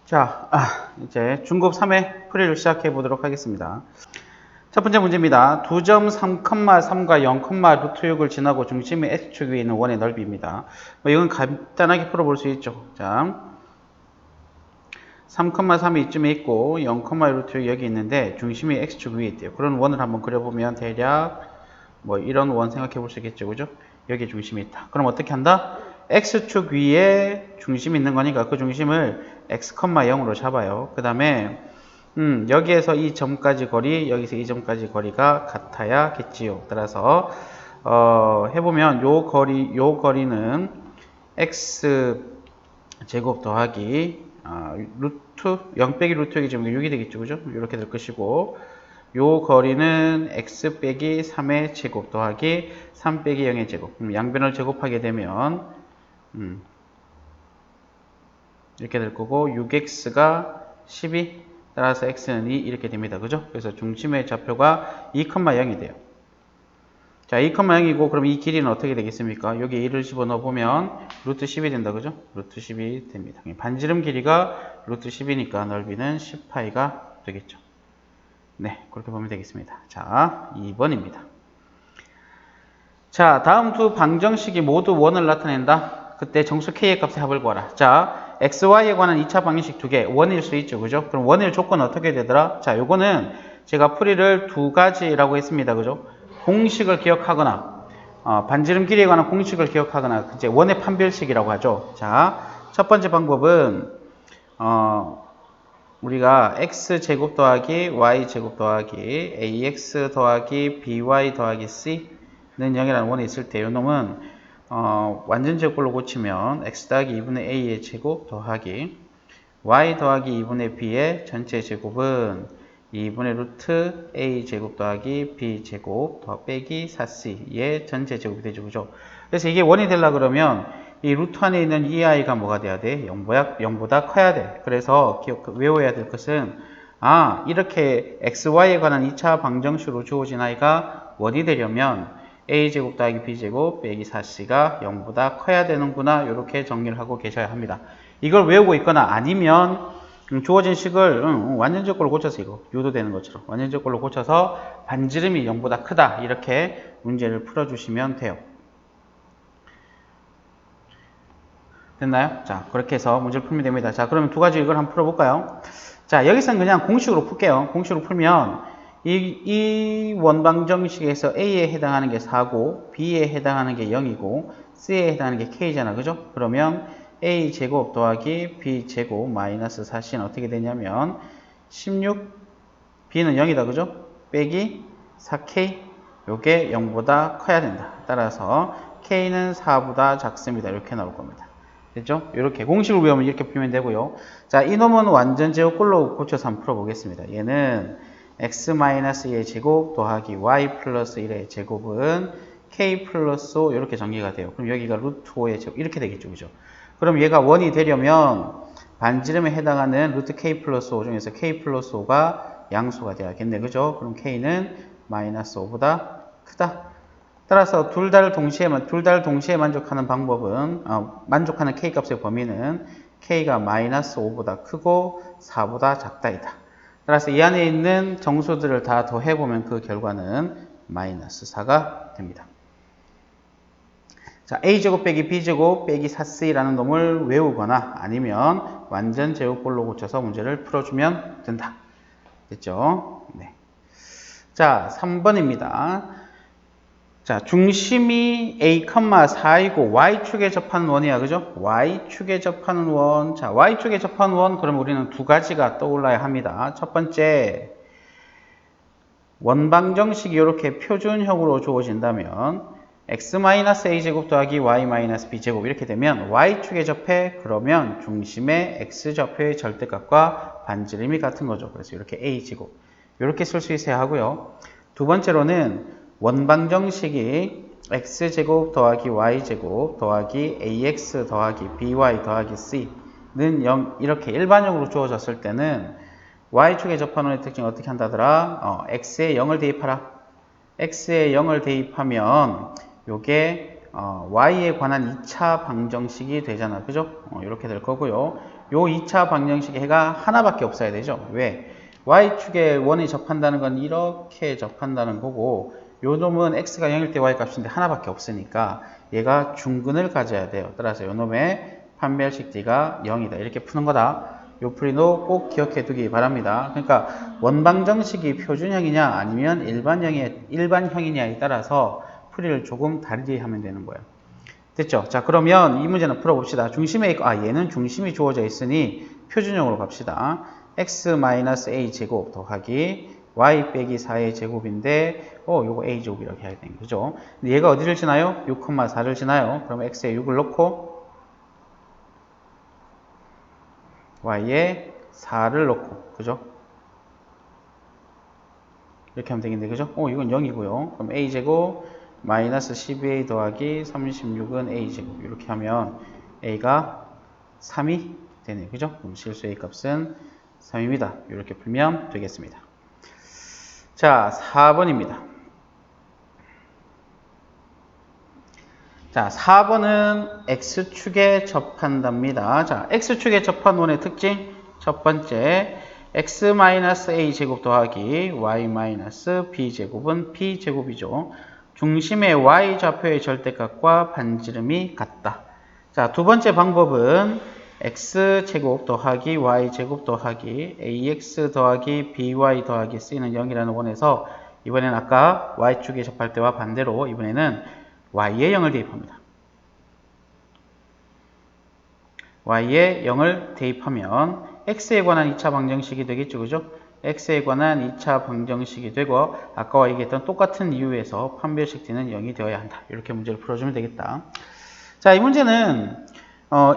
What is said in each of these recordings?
자, 이제 중급 3회 풀이를 시작해 보도록 하겠습니다. 첫 번째 문제입니다. 2점 3,3과 0, 루트 6을 지나고 중심이 X축 위에 있는 원의 넓이입니다. 이건 간단하게 풀어볼 수 있죠. 자, 3,3이 이쯤에 있고 0, 루트 6이 여기 있는데 중심이 X축 위에 있대요. 그런 원을 한번 그려보면 대략 이런 원 생각해 볼 수 있겠죠. 그죠? 여기 중심이 있다. 그럼 어떻게 한다? X축 위에 중심이 있는 거니까 그 중심을 X, 0으로 잡아요. 그 다음에 여기에서 이 점까지 거리, 여기서 이 점까지 거리가 같아야겠지요. 따라서 해보면 요 거리는 X 제곱 더하기 루트 0 빼기 루트 여기 지금 6이 되겠죠. 그죠? 이렇게 될 것이고 요 거리는 x 빼기 3의 제곱 더하기 3 빼기 0의 제곱. 양변을 제곱하게 되면 이렇게 될 거고 6x가 12 따라서 x는 2 이렇게 됩니다. 그죠? 그래서 중심의 좌표가 2,0이 돼요. 자, 2,0이고 그럼 이 길이는 어떻게 되겠습니까? 여기 1을 집어넣어 보면 루트 10이 된다. 그죠? 루트 10이 됩니다. 반지름 길이가 루트 10이니까 넓이는 10파이가 되겠죠. 네, 그렇게 보면 되겠습니다. 자, 2번입니다. 자, 다음 두 방정식이 모두 원을 나타낸다. 그때 정수 k의 값의 합을 구하라. 자, xy에 관한 2차 방정식 두 개, 원일 수 있죠. 그죠? 그럼 원일 조건 어떻게 되더라? 자, 요거는 제가 풀이를 두 가지라고 했습니다. 그죠? 공식을 기억하거나, 반지름 길이에 관한 공식을 기억하거나, 이제 원의 판별식이라고 하죠. 자, 첫 번째 방법은, 우리가 x제곱 더하기 y제곱 더하기 ax 더하기 by 더하기 c는 0이라는 원이 있을 때 이 놈은 완전 제곱꼴로 고치면 x 더하기 2분의 a의 제곱 더하기 y 더하기 2분의 b의 전체 제곱은 2분의 루트 a 제곱 더하기 b 제곱 더 빼기 4c의 전체 제곱이 되죠. 그죠? 그래서 이게 원이 되려 그러면 이 루트 안에 있는 이 아이가 뭐가 돼야 돼? 0보다 커야 돼. 그래서 외워야 될 것은 이렇게 xy에 관한 2차 방정식으로 주어진 아이가 원이 되려면 a제곱 더하기 b제곱 빼기 4c가 0보다 커야 되는구나. 이렇게 정리를 하고 계셔야 합니다. 이걸 외우고 있거나 아니면 주어진 식을 완전제곱으로 고쳐서 이거 유도되는 것처럼 완전제곱으로 고쳐서 반지름이 0보다 크다. 이렇게 문제를 풀어주시면 돼요. 됐나요? 자, 그렇게 해서 문제를 풀면 됩니다. 자, 그러면 두 가지 이걸 한번 풀어볼까요? 자, 여기서는 그냥 공식으로 풀게요. 공식으로 풀면 이 원방정식에서 A에 해당하는 게 4고 B에 해당하는 게 0이고 C에 해당하는 게 K잖아. 그죠? 그러면 A제곱 더하기 B제곱 마이너스 4C는 어떻게 되냐면 16 B는 0이다. 그죠? 빼기 4K 요게 0보다 커야 된다. 따라서 K는 4보다 작습니다. 이렇게 나올 겁니다. 됐죠? 이렇게 공식을 외우면 이렇게 풀면 되고요. 자, 이놈은 완전 제곱꼴로 고쳐서 한번 풀어보겠습니다. 얘는 x-2의 제곱 더하기 y 플러스 1의 제곱은 k 플러스 5 이렇게 전개가 돼요. 그럼 여기가 루트 5의 제곱 이렇게 되겠죠. 그죠? 그럼 얘가 원이 되려면 반지름에 해당하는 루트 k 플러스 5 중에서 k 플러스 5가 양수가 돼야겠네. 그죠? 그럼 k는 마이너스 5보다 크다. 따라서 둘 다를 동시에 만족하는 방법은 만족하는 k 값의 범위는 k가 마이너스 5보다 크고 4보다 작다이다. 따라서 이 안에 있는 정수들을 다 더해보면 그 결과는 마이너스 4가 됩니다. 자, a제곱 빼기 b제곱 빼기 4c라는 놈을 외우거나 아니면 완전 제곱꼴로 고쳐서 문제를 풀어주면 된다. 됐죠? 네. 자, 3번입니다. 자, 중심이 a, 4이고 y축에 접하는 원이야. 그죠? y축에 접하는 원. 자, y축에 접하는 원 그럼 우리는 두 가지가 떠올라야 합니다. 첫 번째, 원방정식이 이렇게 표준형으로 주어진다면 x-a제곱 더하기 y-b제곱 이렇게 되면 y축에 접해 그러면 중심의 x좌표의 절대값과 반지름이 같은 거죠. 그래서 이렇게 a제곱 이렇게 쓸 수 있어야 하고요. 두 번째로는 원방정식이 x제곱 더하기 y제곱 더하기 ax 더하기 by 더하기 c는 0 이렇게 일반형으로 주어졌을 때는 y축에 접하는 특징 어떻게 한다더라? x에 0을 대입하라. x에 0을 대입하면 요게 y에 관한 2차 방정식이 되잖아. 그죠? 이렇게 될 거고요. 요 2차 방정식의 해가 하나밖에 없어야 되죠. 왜? y축에 원이 접한다는 건 이렇게 접한다는 거고 요 놈은 x가 0일 때 y 값인데 하나밖에 없으니까 얘가 중근을 가져야 돼요. 따라서 요 놈의 판별식 d가 0이다. 이렇게 푸는 거다. 요 풀이도 꼭 기억해 두기 바랍니다. 그러니까 원방정식이 표준형이냐 아니면 일반형이냐에 따라서 풀이를 조금 다르게 하면 되는 거예요. 됐죠? 자, 그러면 이 문제는 풀어봅시다. 얘는 중심이 주어져 있으니 표준형으로 갑시다. x-a 제곱 더하기 y 빼기 4의 제곱인데 요거 a 제곱이라고 해야 되는 거죠. 근데 얘가 어디를 지나요? 6,4를 지나요. 그럼 x에 6을 넣고 y에 4를 넣고, 그죠? 이렇게 하면 되겠네, 그죠? 이건 0이고요. 그럼 a제곱 마이너스 12a 더하기 36은 a제곱. 이렇게 하면 a가 3이 되네, 그죠? 그럼 실수 a 값은 3입니다. 이렇게 풀면 되겠습니다. 자, 4번입니다. 자, 4번은 x축에 접한답니다. 자, x축에 접한 원의 특징. 첫 번째, x-a 제곱 더하기 y-b 제곱은 b 제곱이죠. 중심의 y 좌표의 절대값과 반지름이 같다. 자, 두 번째 방법은 x 제곱 더하기 y 제곱 더하기 ax 더하기 by 더하기 c는 0이라는 원에서 이번엔 아까 y축에 접할 때와 반대로 이번에는 y에 0을 대입합니다. y에 0을 대입하면 x에 관한 2차 방정식이 되겠죠, 그죠? x에 관한 2차 방정식이 되고 아까와 얘기했던 똑같은 이유에서 판별식 d는 0이 되어야 한다. 이렇게 문제를 풀어주면 되겠다. 자, 이 문제는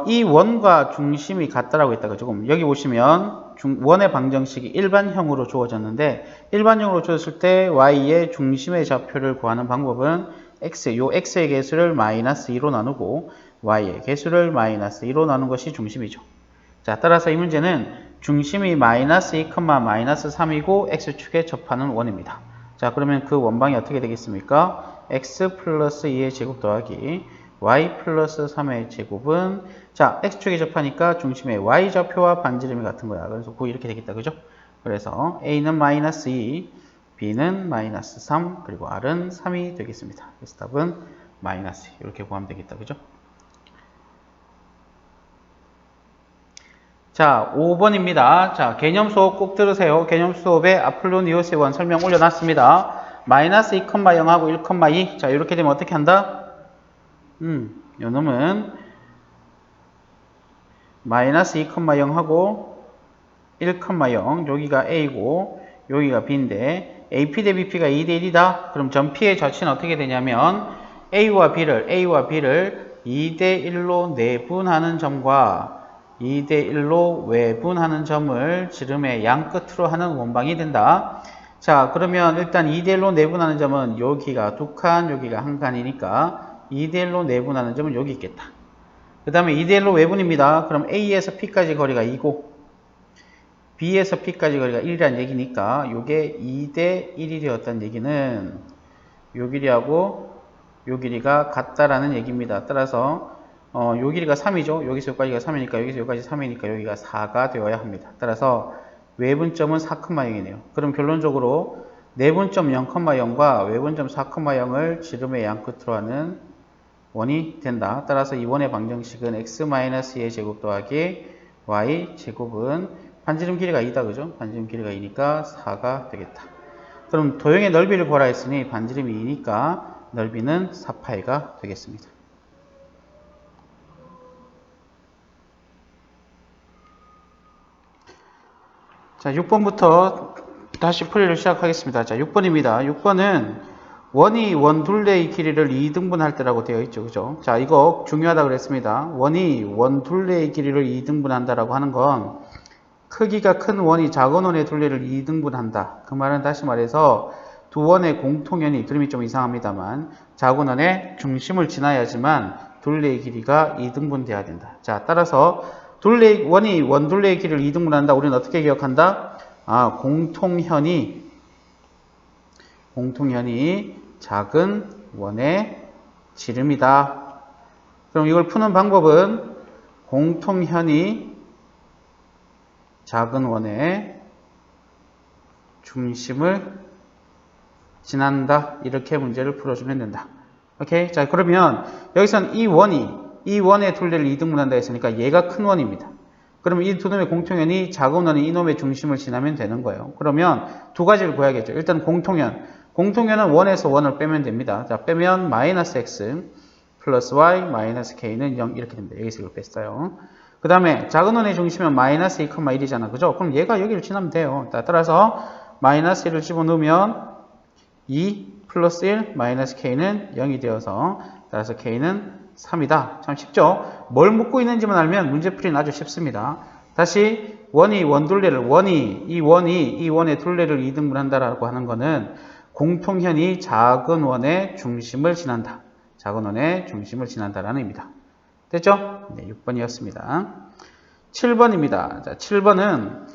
이 원과 중심이 같다라고 했다가 조금 여기 보시면 원의 방정식이 일반형으로 주어졌는데 일반형으로 주어졌을 때 y의 중심의 좌표를 구하는 방법은 x의 개수를 마이너스 2로 나누고 y의 개수를 마이너스 2로 나눈 것이 중심이죠. 자, 따라서 이 문제는 중심이 마이너스 2, 마이너스 3이고 x축에 접하는 원입니다. 자, 그러면 그 원방이 어떻게 되겠습니까? x 플러스 2의 제곱 더하기 y 플러스 3의 제곱은 자, x축에 접하니까 중심의 y좌표와 반지름이 같은 거야. 그래서 이렇게 되겠다. 그죠? 그래서 a는 마이너스 2, b는 마이너스 3, 그리고 r은 3이 되겠습니다. 그래서 답은 마이너스 2. 이렇게 구하면 되겠다. 그죠? 자, 5번입니다. 자, 개념 수업 꼭 들으세요. 개념 수업에 아폴로니오스에 관한 설명 올려놨습니다. 마이너스 2,0하고 1,2. 자, 이렇게 되면 어떻게 한다? 요 놈은 마이너스 2,0하고 1,0. 여기가 a고, 여기가 b인데, AP 대 BP가 2대 1이다. 그럼 전 P의 좌치는 어떻게 되냐면 A와 B를 2대 1로 내분하는 점과 2대 1로 외분하는 점을 지름의 양 끝으로 하는 원방이 된다. 자, 그러면 일단 2대 1로 내분하는 점은 여기가 2칸, 여기가 1칸이니까 2대 1로 내분하는 점은 여기 있겠다. 그 다음에 2대 1로 외분입니다. 그럼 A에서 P까지 거리가 2고 B에서 P까지 거리가 1이라는 얘기니까 이게 2대 1이 되었다는 얘기는 요 길이하고 요 길이가 같다라는 얘기입니다. 따라서 요 길이가 3이죠. 여기서 여기까지가 3이니까 여기서 여기까지 3이니까 여기가 4가 되어야 합니다. 따라서 외분점은 4,0이네요. 그럼 결론적으로 내분점 0,0과 외분점 4,0을 지름의 양 끝으로 하는 원이 된다. 따라서 이 원의 방정식은 x-의 제곱 더하기 y 제곱은 반지름 길이가 2다, 그죠? 반지름 길이가 2니까 4가 되겠다. 그럼 도형의 넓이를 구하라 했으니 반지름이 2니까 넓이는 4파이가 되겠습니다. 자, 6번부터 다시 풀이를 시작하겠습니다. 자, 6번입니다. 6번은 원이 원둘레의 길이를 2등분할 때라고 되어 있죠, 그죠? 자, 이거 중요하다 그랬습니다. 원이 원둘레의 길이를 2등분한다라고 하는 건 크기가 큰 원이 작은 원의 둘레를 2등분한다. 그 말은 다시 말해서 두 원의 공통연이, 그림이 좀 이상합니다만 작은 원의 중심을 지나야지만 둘레의 길이가 2등분 돼야 된다. 자, 따라서 원이 원둘레의 길이를 2등분한다. 우리는 어떻게 기억한다? 공통현이 작은 원의 지름이다. 그럼 이걸 푸는 방법은 공통현이 작은 원의 중심을 지난다. 이렇게 문제를 풀어주면 된다. 오케이? 자, 그러면 여기서는 이 원의 둘레를 이등분한다 했으니까 얘가 큰 원입니다. 그러면 이 두 놈의 공통연이 작은 원이 이놈의 중심을 지나면 되는 거예요. 그러면 두 가지를 구해야겠죠. 일단 공통연. 공통연은 원에서 원을 빼면 됩니다. 자, 빼면 마이너스 x 플러스 y 마이너스 k는 0 이렇게 됩니다. 여기서 이걸 뺐어요. 그 다음에 작은 원의 중심은 마이너스 2,1이잖아. 그죠? 그럼 얘가 여기를 지나면 돼요. 따라서 마이너스 1을 집어넣으면 2 플러스 1 마이너스 k는 0이 되어서 따라서 k는 3이다. 참 쉽죠? 뭘 묻고 있는지만 알면 문제풀이는 아주 쉽습니다. 다시 이 원의 둘레를 이등분한다라고 하는 거는 공통현이 작은 원의 중심을 지난다. 작은 원의 중심을 지난다라는 의미다. 됐죠? 네, 6번이었습니다. 7번입니다. 자, 7번은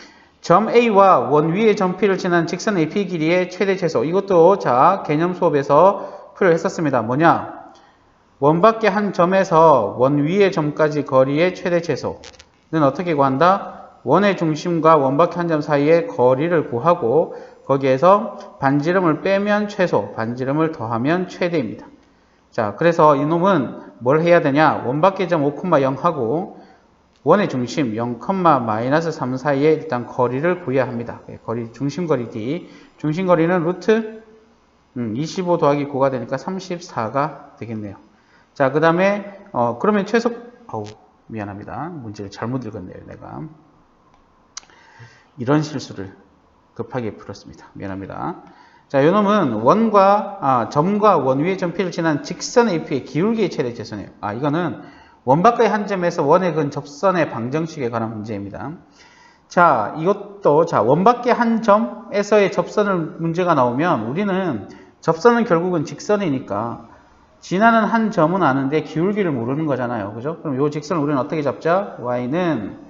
점 A와 원 위의 점 P를 지난 직선 AP 길이의 최대 최소. 이것도 자, 개념 수업에서 풀을 했었습니다. 뭐냐? 원 밖의 한 점에서 원 위의 점까지 거리의 최대 최소는 어떻게 구한다? 원의 중심과 원 밖의 한 점 사이의 거리를 구하고 거기에서 반지름을 빼면 최소, 반지름을 더하면 최대입니다. 자, 그래서 이놈은 뭘 해야 되냐? 원 밖의 점 5,0 하고 원의 중심 0,-3 사이에 일단 거리를 구해야 합니다. 중심거리 D. 중심거리는 루트 25 더하기 9가 되니까 34가 되겠네요. 자, 그 다음에 그러면 최소 미안합니다. 문제를 잘못 읽었네요. 내가 이런 실수를 급하게 풀었습니다. 미안합니다. 자, 요놈은 점과 원 위의 점 P를 지난 직선 AP의 기울기의 최대 최소네요. 이거는 원 밖의 한 점에서 원의 근 접선의 방정식에 관한 문제입니다. 자, 이것도 원 밖의 한 점에서의 접선을 문제가 나오면 우리는 접선은 결국은 직선이니까 지나는 한 점은 아는데 기울기를 모르는 거잖아요. 그죠? 그럼 이 직선을 우리는 어떻게 잡자? y는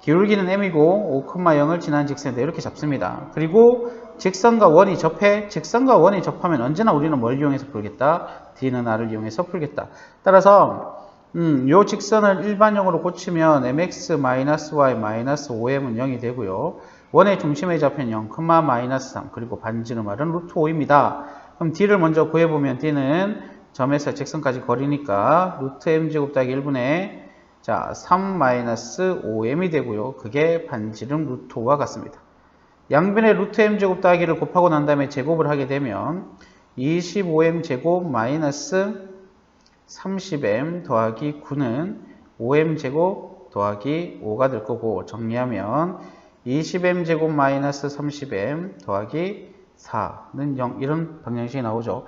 기울기는 m이고 5,0을 지난 직선인데 이렇게 잡습니다. 그리고 직선과 원이 접해. 직선과 원이 접하면 언제나 우리는 뭘 이용해서 풀겠다? d는 r을 이용해서 풀겠다. 따라서 요 직선을 일반형으로 고치면 mx-y-5m은 0이 되고요. 원의 중심에 잡힌 0,-3 그리고 반지름 r은 루트 5입니다. 그럼 d를 먼저 구해보면 d는 점에서 직선까지 거리니까 루트 m제곱 더하기 1분의 3-5m이 되고요. 그게 반지름 루트 5와 같습니다. 양변의 루트 m제곱 더하기를 곱하고 난 다음에 제곱을 하게 되면 25m제곱 마이너스 30m 더하기 9는 5m제곱 더하기 5가 될 거고 정리하면 20m제곱 마이너스 30m 더하기 4는 0 이런 방정식이 나오죠.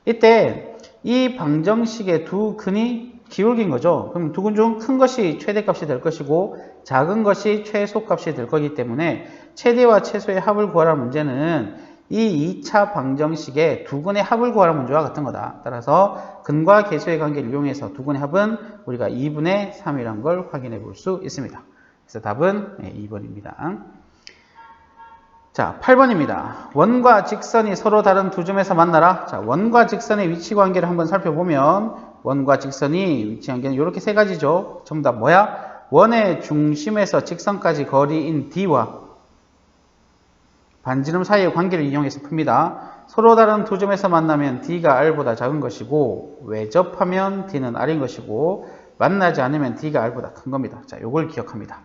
이때 이 방정식의 두 근이 기울기인 거죠. 그럼 두 근 중 큰 것이 최대값이 될 것이고 작은 것이 최소값이 될 거기 때문에 최대와 최소의 합을 구하라는 문제는 이 2차 방정식의 두 근의 합을 구하라는 문제와 같은 거다. 따라서 근과 계수의 관계를 이용해서 두 근의 합은 우리가 2분의 3이라는 걸 확인해 볼 수 있습니다. 그래서 답은 2번입니다. 자, 8번입니다. 원과 직선이 서로 다른 두 점에서 만나라. 자, 원과 직선의 위치 관계를 한번 살펴보면 원과 직선이 위치 관계는 이렇게 세 가지죠. 전부 다 뭐야? 원의 중심에서 직선까지 거리인 D와 반지름 사이의 관계를 이용해서 풉니다. 서로 다른 두 점에서 만나면 D가 R보다 작은 것이고 외접하면 D는 R인 것이고 만나지 않으면 D가 R보다 큰 겁니다. 자, 요걸 기억합니다.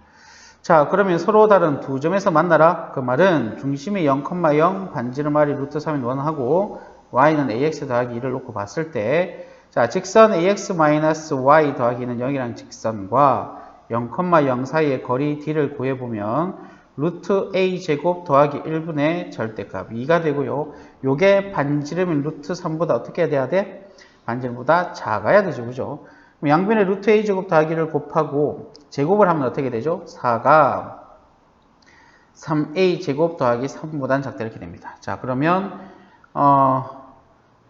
자, 그러면 서로 다른 두 점에서 만나라. 그 말은 중심이 0,0 반지름 R이 루트 3인 1하고 Y는 AX 더하기 2를 놓고 봤을 때 자, 직선 AX-Y 더하기는 0이라는 직선과 0,0 사이의 거리 D를 구해보면 루트 A 제곱 더하기 1분의 절대값 2가 되고요. 요게 반지름인 루트 3보다 어떻게 돼야 돼? 반지름보다 작아야 되죠. 그죠? 그럼 양변의 루트 A 제곱 더하기를 곱하고 제곱을 하면 어떻게 되죠? 4가 3A 제곱 더하기 3보다는 작다 이렇게 됩니다. 자, 그러면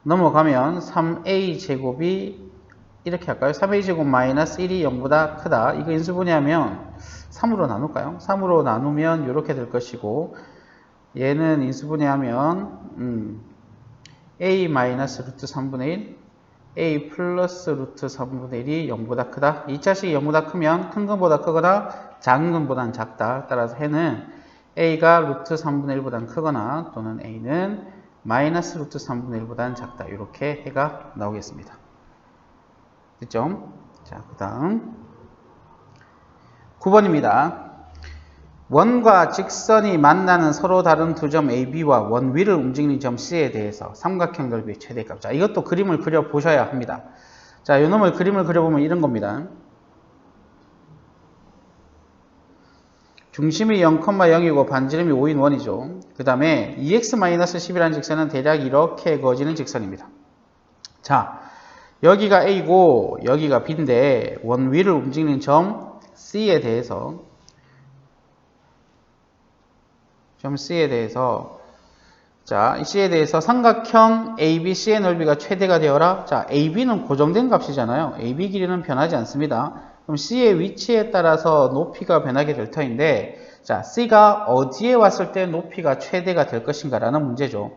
넘어가면 3A 제곱이 이렇게 할까요? 3A 제곱 마이너스 1이 0보다 크다. 이거 인수분해하면 3으로 나눌까요? 3으로 나누면 이렇게 될 것이고 얘는 인수분해하면 A 마이너스 루트 3분의 1 A 플러스 루트 3분의 1이 0보다 크다. 2차식이 0보다 크면 큰 것보다 크거나 작은 것보다는 작다. 따라서 해는 a가 루트 3분의 1보다는 크거나 또는 a는 마이너스 루트 3분의 1보다는 작다. 이렇게 해가 나오겠습니다. 됐죠? 자, 그 다음 9번입니다. 원과 직선이 만나는 서로 다른 두 점 AB와 원 위를 움직이는 점 C에 대해서 삼각형 넓이의 최대값. 자, 이것도 그림을 그려보셔야 합니다. 자, 이놈을 그림을 그려보면 이런 겁니다. 중심이 0,0이고 반지름이 5인 원이죠. 그 다음에 2x-10이라는 직선은 대략 이렇게 그어지는 직선입니다. 자, 여기가 A고 여기가 B인데 원 위를 움직이는 점 C에 대해서 자, 이 C에 대해서 삼각형 ABC의 넓이가 최대가 되어라. 자, AB는 고정된 값이잖아요. AB 길이는 변하지 않습니다. 그럼 C의 위치에 따라서 높이가 변하게 될 터인데, 자, C가 어디에 왔을 때 높이가 최대가 될 것인가라는 문제죠.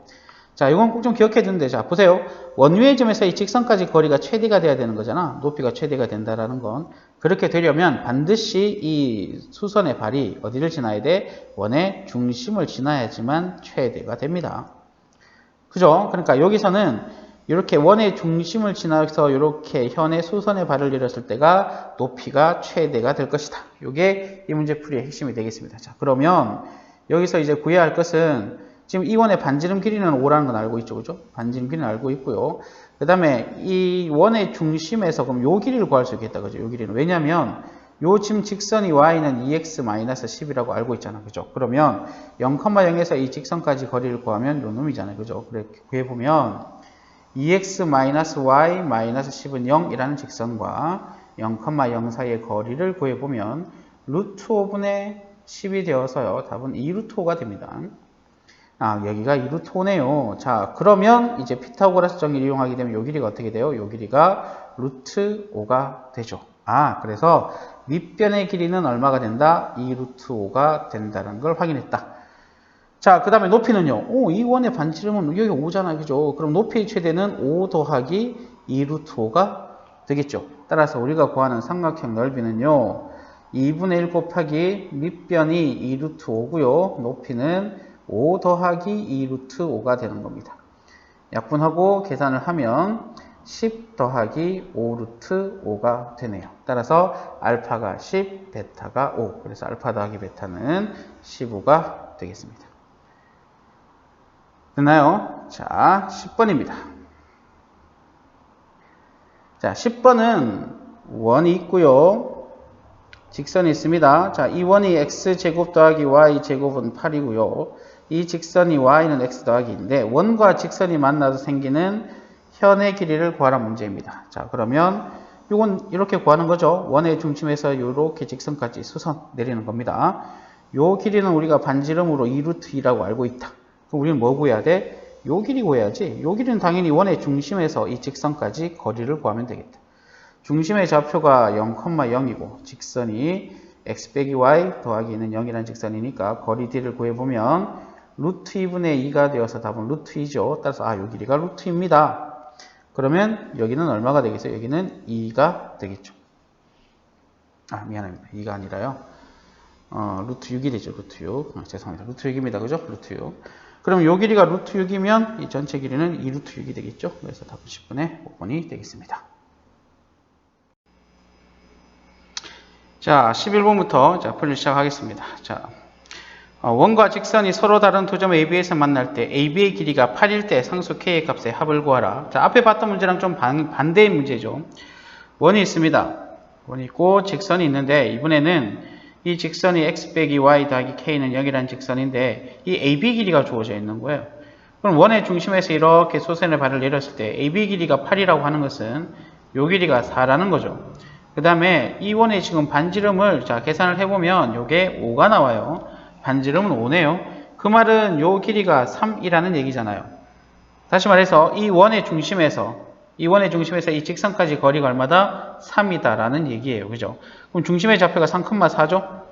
자, 이건 꼭 좀 기억해 두는데, 자, 보세요. 원위의 점에서 이 직선까지 거리가 최대가 돼야 되는 거잖아. 높이가 최대가 된다라는 건. 그렇게 되려면 반드시 이 수선의 발이 어디를 지나야 돼? 원의 중심을 지나야지만 최대가 됩니다. 그죠? 그러니까 여기서는 이렇게 원의 중심을 지나서 이렇게 현의 수선의 발을 내렸을 때가 높이가 최대가 될 것이다. 이게 이 문제풀이의 핵심이 되겠습니다. 자, 그러면 여기서 이제 구해야 할 것은 지금 이 원의 반지름 길이는 5라는 건 알고 있죠. 그죠? 반지름 길이는 알고 있고요. 그 다음에 이 원의 중심에서 그럼 요 길이를 구할 수 있겠다. 그죠? 요 길이는. 왜냐면 요 지금 직선이 y는 2x-10이라고 알고 있잖아. 그죠? 그러면 0,0에서 이 직선까지 거리를 구하면 요 놈이잖아요. 그죠? 그래 구해보면 2x-y-10은 0이라는 직선과 0,0 사이의 거리를 구해보면 루트 5분의 10이 되어서요. 답은 2루트 5가 됩니다. 아, 여기가 2루트 5네요. 자, 그러면 이제 피타고라스 정의를 이용하게 되면 요 길이가 어떻게 돼요? 요 길이가 루트 5가 되죠. 아, 그래서 밑변의 길이는 얼마가 된다? 2루트 5가 된다는 걸 확인했다. 자, 그 다음에 높이는요. 이 원의 반지름은 여기 5잖아요. 그죠? 그럼 높이의 최대는 5 더하기 2루트 5가 되겠죠. 따라서 우리가 구하는 삼각형 넓이는요. 2분의 1 곱하기 밑변이 2루트 5고요. 높이는 5 더하기 2루트 5가 되는 겁니다. 약분하고 계산을 하면 10 더하기 5루트 5가 되네요. 따라서 알파가 10, 베타가 5. 그래서 알파 더하기 베타는 15가 되겠습니다. 됐나요? 자, 10번입니다. 자, 10번은 원이 있고요. 직선이 있습니다. 자, 이 원이 x제곱 더하기 y제곱은 8이고요. 이 직선이 y는 x 더하기인데 원과 직선이 만나서 생기는 현의 길이를 구하라는 문제입니다. 자, 그러면 이건 이렇게 구하는 거죠. 원의 중심에서 이렇게 직선까지 수선 내리는 겁니다. 요 길이는 우리가 반지름으로 2루트 2라고 알고 있다. 그럼 우리는 뭐 구해야 돼? 요 길이 구해야지. 요 길이는 당연히 원의 중심에서 이 직선까지 거리를 구하면 되겠다. 중심의 좌표가 0,0이고 직선이 x 빼기 y 더하기는 0이라는 직선이니까 거리 d를 구해보면 루트 2분의 2가 되어서 답은 루트 2죠. 따라서 요 길이가 루트 2입니다. 그러면 여기는 얼마가 되겠어요? 여기는 2가 되겠죠. 아, 미안합니다. 2가 아니라요. 루트 6이 되죠. 루트 6. 죄송합니다. 루트 6입니다. 그죠? 루트 6. 그럼 요 길이가 루트 6이면 이 전체 길이는 2루트 6이 되겠죠. 그래서 답은 10분의 5번이 되겠습니다. 자, 11번부터 자, 풀이 시작하겠습니다. 자, 원과 직선이 서로 다른 두 점 AB에서 만날 때 AB의 길이가 8일 때 상수 K의 값의 합을 구하라. 자, 앞에 봤던 문제랑 좀 반대의 문제죠. 원이 있습니다. 원이 있고 직선이 있는데 이번에는 이 직선이 x 빼기 y 더하기 k는 0이라는 직선인데 이 AB 길이가 주어져 있는 거예요. 그럼 원의 중심에서 이렇게 수선의 발을 내렸을 때 AB 길이가 8이라고 하는 것은 요 길이가 4라는 거죠. 그 다음에 이 원의 지금 반지름을 자 계산을 해보면 요게 5가 나와요. 반지름은 5네요. 그 말은 요 길이가 3이라는 얘기잖아요. 다시 말해서 이 원의 중심에서 이 직선까지 거리가 얼마다? 3이다라는 얘기예요. 그죠? 그럼 중심의 좌표가 3,4죠?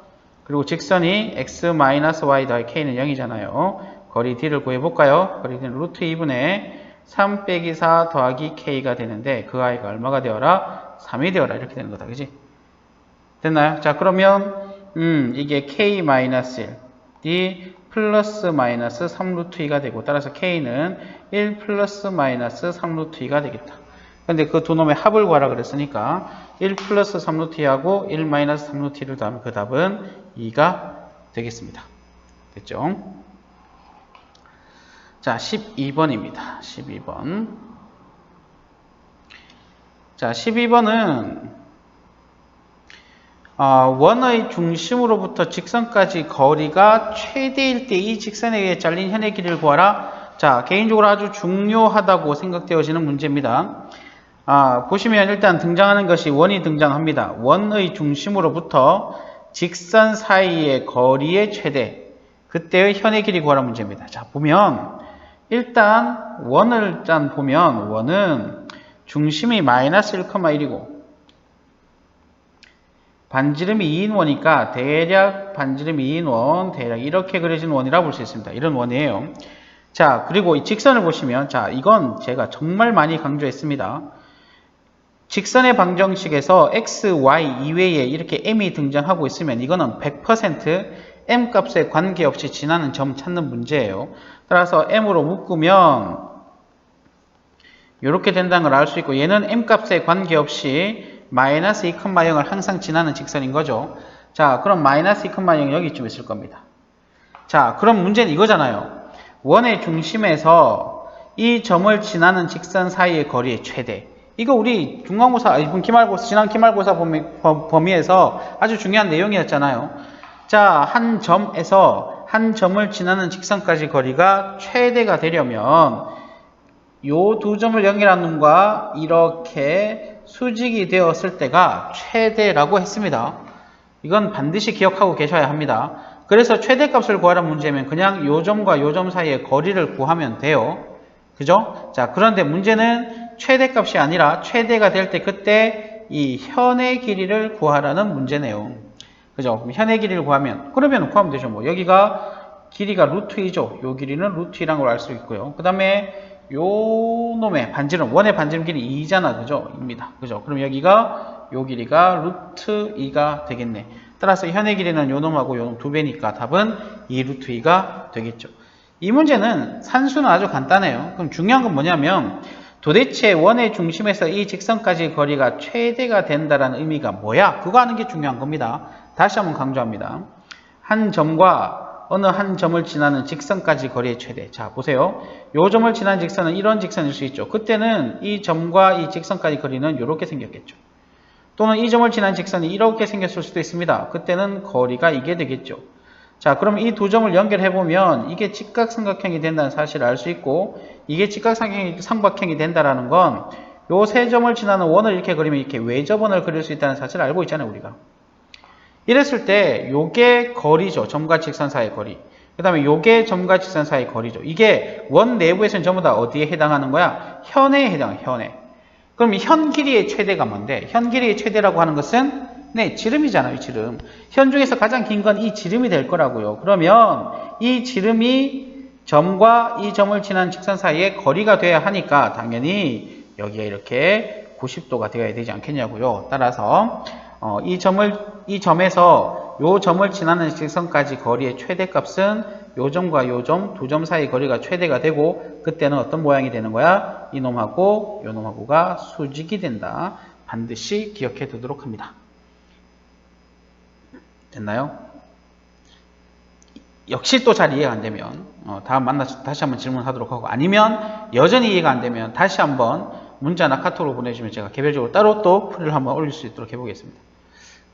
그리고 직선이 x-y 더하기 k는 0이잖아요. 거리 d를 구해볼까요? 거리 d는 루트 2분의 3 빼기 4 더하기 k가 되는데 그 i가 얼마가 되어라? 3이 되어라. 이렇게 되는 거다. 그지? 됐나요? 자, 그러면 이게 k-1, 이 플러스 마이너스 3루트 2가 되고, 따라서 k는 1 플러스 마이너스 3루트 2가 되겠다. 근데 그 두 놈의 합을 구하라 그랬으니까 1 플러스 3루트 2하고 1 마이너스 3루트 2를 더하면 그 답은 2가 되겠습니다. 됐죠? 자, 12번입니다. 12번. 자, 12번은 원의 중심으로부터 직선까지 거리가 최대일 때 이 직선에 의해 잘린 현의 길이를 구하라. 자, 개인적으로 아주 중요하다고 생각되어지는 문제입니다. 보시면 일단 등장하는 것이 원이 등장합니다. 원의 중심으로부터 직선 사이의 거리의 최대, 그때의 현의 길이 구하라 문제입니다. 자, 보면 일단 원을 보면 원은 중심이 마이너스 1,1이고 반지름이 2인 원이니까 대략 반지름이 2인 원, 대략 이렇게 그려진 원이라고 볼 수 있습니다. 이런 원이에요. 자, 그리고 이 직선을 보시면, 자, 이건 제가 정말 많이 강조했습니다. 직선의 방정식에서 x, y 이외에 이렇게 m이 등장하고 있으면 이거는 100% m 값에 관계없이 지나는 점 찾는 문제예요. 따라서 m으로 묶으면 이렇게 된다는 걸 알 수 있고, 얘는 m 값에 관계없이 마이너스 2,0을 항상 지나는 직선인 거죠. 자, 그럼 마이너스 2,0 여기쯤 있을 겁니다. 자, 그럼 문제는 이거잖아요. 원의 중심에서 이 점을 지나는 직선 사이의 거리의 최대. 이거 우리 중간고사, 지난 기말고사 범위에서 아주 중요한 내용이었잖아요. 자, 한 점에서 한 점을 지나는 직선까지 거리가 최대가 되려면 요 두 점을 연결하는 놈과 이렇게 수직이 되었을 때가 최대라고 했습니다. 이건 반드시 기억하고 계셔야 합니다. 그래서 최대값을 구하라는 문제면 그냥 요 점과 요 점 사이의 거리를 구하면 돼요. 그죠? 자, 그런데 문제는 최대값이 아니라 최대가 될 때 그때 이 현의 길이를 구하라는 문제네요. 그죠? 그럼 현의 길이를 구하면, 구하면 되죠. 뭐, 여기가 길이가 루트 2죠. 요 길이는 루트 2라는 걸 알 수 있고요. 그 다음에 요 놈의 반지름, 원의 반지름 길이 2잖아. 그죠? 입니다. 그죠? 그럼 여기가 요 길이가 루트 2가 되겠네. 따라서 현의 길이는 요 놈하고 요 놈 2배니까 답은 2 루트 2가 되겠죠. 이 문제는 산수는 아주 간단해요. 그럼 중요한 건 뭐냐면 도대체 원의 중심에서 이 직선까지 거리가 최대가 된다는 의미가 뭐야? 그거 하는 게 중요한 겁니다. 다시 한번 강조합니다. 한 점과 어느 한 점을 지나는 직선까지 거리의 최대. 자, 보세요. 요 점을 지나는 직선은 이런 직선일 수 있죠. 그때는 이 점과 이 직선까지 거리는 이렇게 생겼겠죠. 또는 이 점을 지나는 직선이 이렇게 생겼을 수도 있습니다. 그때는 거리가 이게 되겠죠. 자, 그럼 이 두 점을 연결해보면 이게 직각삼각형이 된다는 사실을 알 수 있고, 이게 직각삼각형이 된다는 건 요 세 점을 지나는 원을 이렇게 그리면 이렇게 외접원을 그릴 수 있다는 사실을 알고 있잖아요, 우리가. 이랬을 때 요게 거리죠. 점과 직선 사이의 거리. 그 다음에 요게 점과 직선 사이의 거리죠. 이게 원 내부에서는 전부 다 어디에 해당하는 거야? 현에 해당해, 현에. 그럼 현 길이의 최대가 뭔데? 현 길이의 최대라고 하는 것은 네, 지름이잖아요, 지름. 현 중에서 가장 긴 건 이 지름이 될 거라고요. 그러면 이 지름이 점과 이 점을 지난 직선 사이의 거리가 돼야 하니까 당연히 여기가 이렇게 90도가 되어야 되지 않겠냐고요. 따라서 이 점에서 요 점을 지나는 직선까지 거리의 최대값은 요 점과 요 점, 두 점 사이 거리가 최대가 되고 그때는 어떤 모양이 되는 거야? 이 놈하고 요 놈하고가 수직이 된다. 반드시 기억해 두도록 합니다. 됐나요? 역시 또 잘 이해가 안 되면 다음 만나서 다시 한번 질문하도록 하고, 아니면 여전히 이해가 안 되면 다시 한번 문자나 카톡으로 보내주시면 제가 개별적으로 따로 또 풀이를 한번 올릴 수 있도록 해보겠습니다.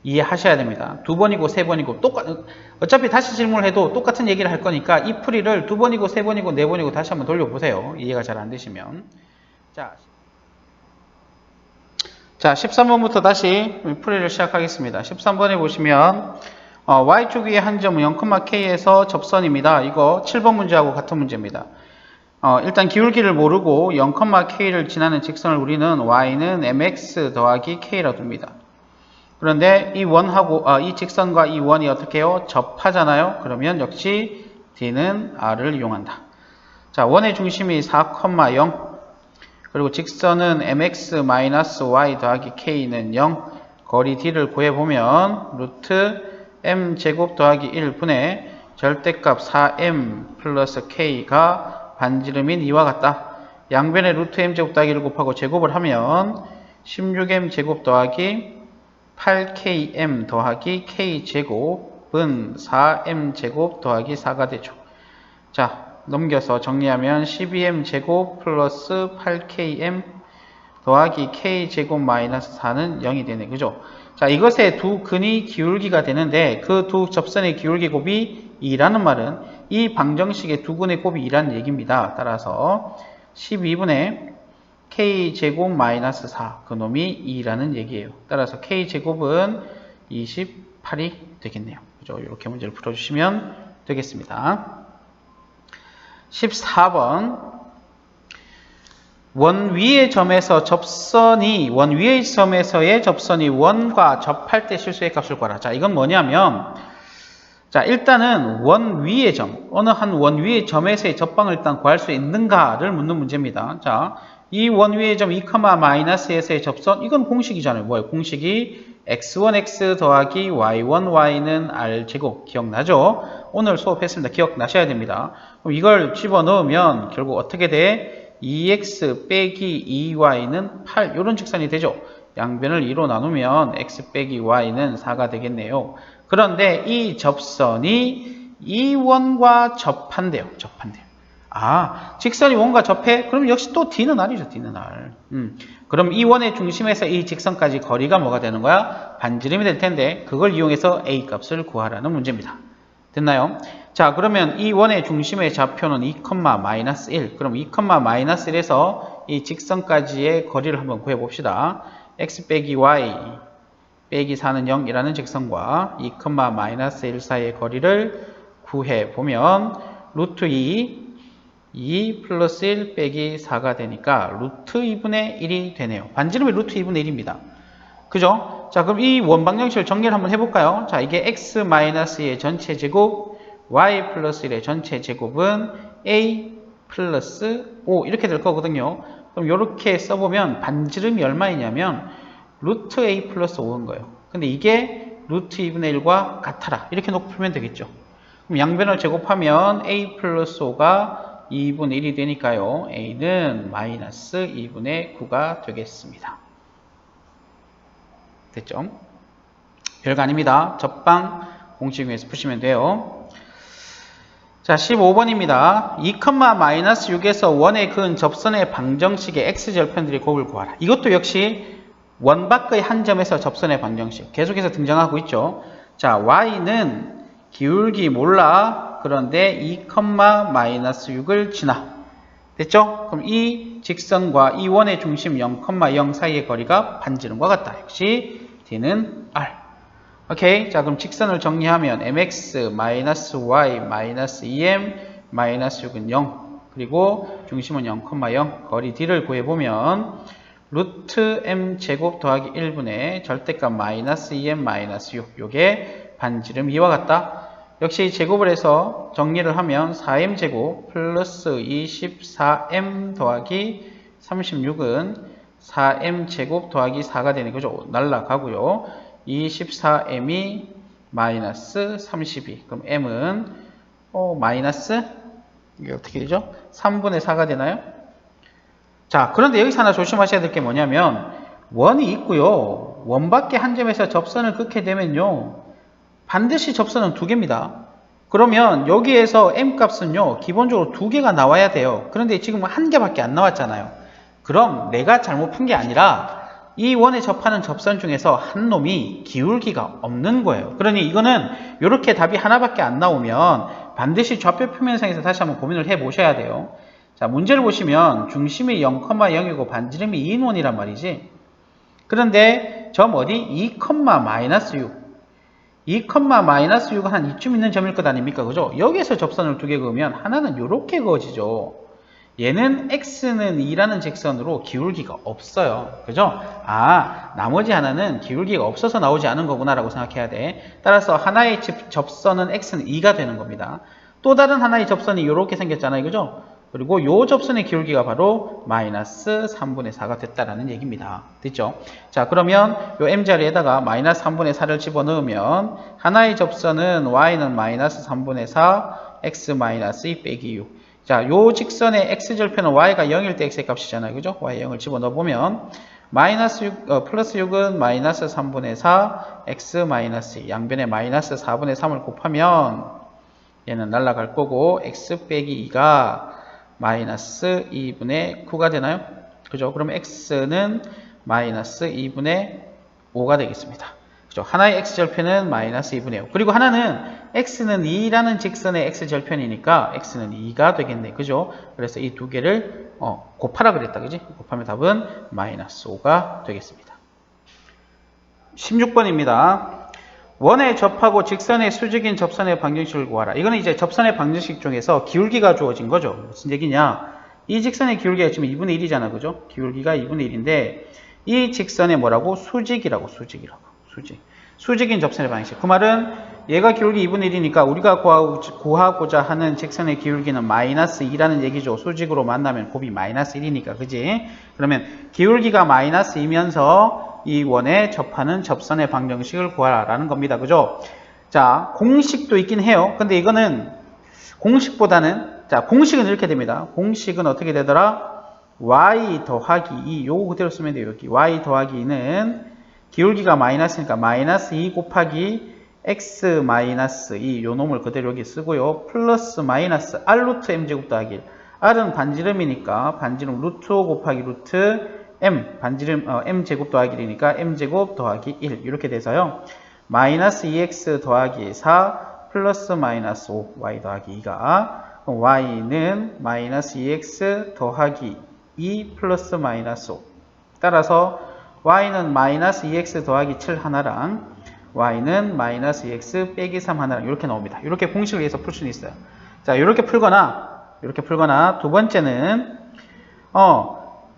이해하셔야 됩니다. 2번이고 3번이고 어차피 다시 질문을 해도 똑같은 얘기를 할 거니까 이 풀이를 2번이고 3번이고 4번이고 다시 한번 돌려보세요. 이해가 잘 안 되시면. 자, 13번부터 다시 풀이를 시작하겠습니다. 13번에 보시면 Y축 위의 한 점은 0,K에서 접선입니다. 이거 7번 문제하고 같은 문제입니다. 일단 기울기를 모르고 0,K를 지나는 직선을 우리는 Y는 mx 더하기 K라 둡니다. 그런데 이 원하고 이 직선과 이 원이 어떻게 해요? 접하잖아요. 그러면 역시 D는 R을 이용한다. 자, 원의 중심이 4,0 그리고 직선은 mx-y 더하기 k는 0, 거리 D를 구해보면 루트 m제곱 더하기 1분의 절대값 4m 플러스 k가 반지름인 이와 같다. 양변에 루트 m제곱 더하기 1 곱하고 제곱을 하면 16m제곱 더하기 8km 더하기 k제곱은 4m제곱 더하기 4가 되죠. 자, 넘겨서 정리하면 12m제곱 플러스 8km 더하기 k제곱 마이너스 4는 0이 되네. 그죠? 자, 이것의 두 근이 기울기가 되는데 그 두 접선의 기울기 곱이 2라는 말은 이 방정식의 두 근의 곱이 2라는 얘기입니다. 따라서 12분의 k제곱 마이너스 4 그놈이 2라는 얘기예요. 따라서 k제곱은 28이 되겠네요. 그죠? 이렇게 문제를 풀어주시면 되겠습니다. 14번 원 위의 점에서 원 위의 점에서의 접선이 원과 접할 때 실수의 값을 구하라. 자, 이건 뭐냐면 자, 일단은 원 위의 점, 어느 한 원 위의 점에서의 접방을 일단 구할 수 있는가를 묻는 문제입니다. 자, 이 원 위의 점 2,-에서의 접선, 이건 공식이잖아요. 뭐예요? 공식이 x1x 더하기 y1y는 r제곱. 기억나죠? 오늘 수업했습니다. 기억나셔야 됩니다. 그럼 이걸 집어넣으면 결국 어떻게 돼? 2x 빼기 2y는 8 이런 직선이 되죠. 양변을 2로 나누면 x 빼기 y는 4가 되겠네요. 그런데 이 접선이 이 원과 접한대요. 아, 직선이 원과 접해? 그럼 역시 또 D는 R이죠. D는 R. 그럼 이 원의 중심에서 이 직선까지 거리가 뭐가 되는 거야? 반지름이 될 텐데 그걸 이용해서 A 값을 구하라는 문제입니다. 됐나요? 자, 그러면 이 원의 중심의 좌표는 2,-1. 그럼 2,-1에서 이 직선까지의 거리를 한번 구해봅시다. x 빼기 y 빼기 4는 0이라는 직선과 2,-1 사이의 거리를 구해보면 루트 2 플러스 1 빼기 4가 되니까 루트 2분의 1이 되네요. 반지름이 루트 2분의 1입니다. 그죠? 자, 그럼 이 원방정식을 정리를 한번 해볼까요? 자, 이게 x-2의 전체 제곱, y 플러스 1의 전체 제곱은 a 플러스 5 이렇게 될 거거든요. 그럼 이렇게 써보면 반지름이 얼마이냐면 루트 a 플러스 5인 거예요. 근데 이게 루트 2분의 1과 같아라. 이렇게 놓고 풀면 되겠죠. 그럼 양변을 제곱하면 a 플러스 5가 2분의 1이 되니까요. a는 마이너스 2분의 9가 되겠습니다. 됐죠? 별거 아닙니다. 접방 공식 위에서 푸시면 돼요. 자, 15번입니다. 2,-6에서 원의 그은 접선의 방정식의 x절편들의 곱을 구하라. 이것도 역시 원 밖의 한 점에서 접선의 방정식 계속해서 등장하고 있죠. 자, y는 기울기 몰라. 그런데 2,-6을 지나. 됐죠? 그럼 이 직선과 이 원의 중심 0,0 사이의 거리가 반지름과 같다. 역시 D는 R. 오케이. 자, 그럼 직선을 정리하면 mx y 2m 6은 0. 그리고 중심은 0,0. 거리 D를 구해보면 루트 m 제곱 더하기 1분의 절대값 마이너스 2m 6. 요게 반지름 이와 같다. 역시 제곱을 해서 정리를 하면 4m제곱 플러스 24m 더하기 36은 4m제곱 더하기 4가 되는 거죠. 날라가고요. 24m이 마이너스 32. 그럼 m은 마이너스 이게 어떻게 되죠? 3분의 4가 되나요? 자, 그런데 여기서 하나 조심하셔야 될 게 뭐냐면 원이 있고요. 원 밖의 한 점에서 접선을 끊게 되면요. 반드시 접선은 두 개입니다. 그러면 여기에서 m값은요. 기본적으로 두 개가 나와야 돼요. 그런데 지금 한 개밖에 안 나왔잖아요. 그럼 내가 잘못 푼 게 아니라 이 원에 접하는 접선 중에서 한 놈이 기울기가 없는 거예요. 그러니 이거는 이렇게 답이 하나밖에 안 나오면 반드시 좌표 표면상에서 다시 한번 고민을 해 보셔야 돼요. 자, 문제를 보시면 중심이 0,0이고 반지름이 2인 원이란 말이지. 그런데 점 어디? 2,-6. 2,-6은 한 이쯤 있는 점일 것 아닙니까? 그죠? 여기에서 접선을 두 개 그으면 하나는 이렇게 그어지죠. 얘는 x는 2라는 직선으로 기울기가 없어요. 그죠? 아, 나머지 하나는 기울기가 없어서 나오지 않은 거구나라고 생각해야 돼. 따라서 하나의 접선은 x는 2가 되는 겁니다. 또 다른 하나의 접선이 이렇게 생겼잖아요. 그죠? 그리고 요 접선의 기울기가 바로 마이너스 3분의 4가 됐다라는 얘기입니다. 됐죠? 자, 그러면 요 m자리에다가 마이너스 3분의 4를 집어넣으면 하나의 접선은 y는 마이너스 3분의 4, x 마이너스 2 빼기 6. 자, 요 직선의 x절편은 y가 0일 때 x의 값이잖아요. 그죠? y 0을 집어넣어보면 마이너스 6, 플러스 6은 마이너스 3분의 4, x 마이너스 2. 양변에 마이너스 4분의 3을 곱하면 얘는 날아갈 거고 x 빼기 2가 마이너스 2분의 9가 되나요? 그죠? 그럼 x는 마이너스 2분의 5가 되겠습니다. 그죠? 하나의 x절편은 마이너스 2분의 5. 그리고 하나는 x는 2라는 직선의 x절편이니까 x는 2가 되겠네. 그죠? 그래서 이 두 개를 곱하라 그랬다. 그지? 곱하면 답은 마이너스 5가 되겠습니다. 16번입니다. 원에 접하고 직선의 수직인 접선의 방정식을 구하라. 이거는 이제 접선의 방정식 중에서 기울기가 주어진 거죠. 무슨 얘기냐? 이 직선의 기울기가 지금 2분의 1이잖아. 그죠? 기울기가 2분의 1인데 이 직선의 뭐라고? 수직이라고. 수직인 접선의 방정식. 그 말은 얘가 기울기 2분의 1이니까 우리가 구하고자 하는 직선의 기울기는 마이너스 2라는 얘기죠. 수직으로 만나면 곱이 마이너스 1이니까. 그지? 그러면 기울기가 마이너스 2면서 이 원에 접하는 접선의 방정식을 구하라는 겁니다. 그죠? 자, 공식도 있긴 해요. 근데 이거는 공식보다는, 자, 공식은 이렇게 됩니다. 공식은 어떻게 되더라? y 더하기 2. 요거 그대로 쓰면 돼요. 여기 y 더하기 2는 기울기가 마이너스니까 마이너스 2 곱하기 x 마이너스 2. 요 놈을 그대로 여기 쓰고요. 플러스 마이너스 r 루트 m제곱 더하기 1. r은 반지름이니까 반지름 루트 5 곱하기 루트 m, 반지름 m제곱 더하기 1이니까 m제곱 더하기 1 이렇게 돼서요. 마이너스 2x 더하기 4 플러스 마이너스 5 y 더하기 2가 그럼 y는 마이너스 2x 더하기 2 플러스 마이너스 5 따라서 y는 마이너스 2x 더하기 7 하나랑 y는 마이너스 2x 빼기 3 하나랑 이렇게 나옵니다. 이렇게 공식을 위해서 풀 수는 있어요. 자, 이렇게 풀거나 두 번째는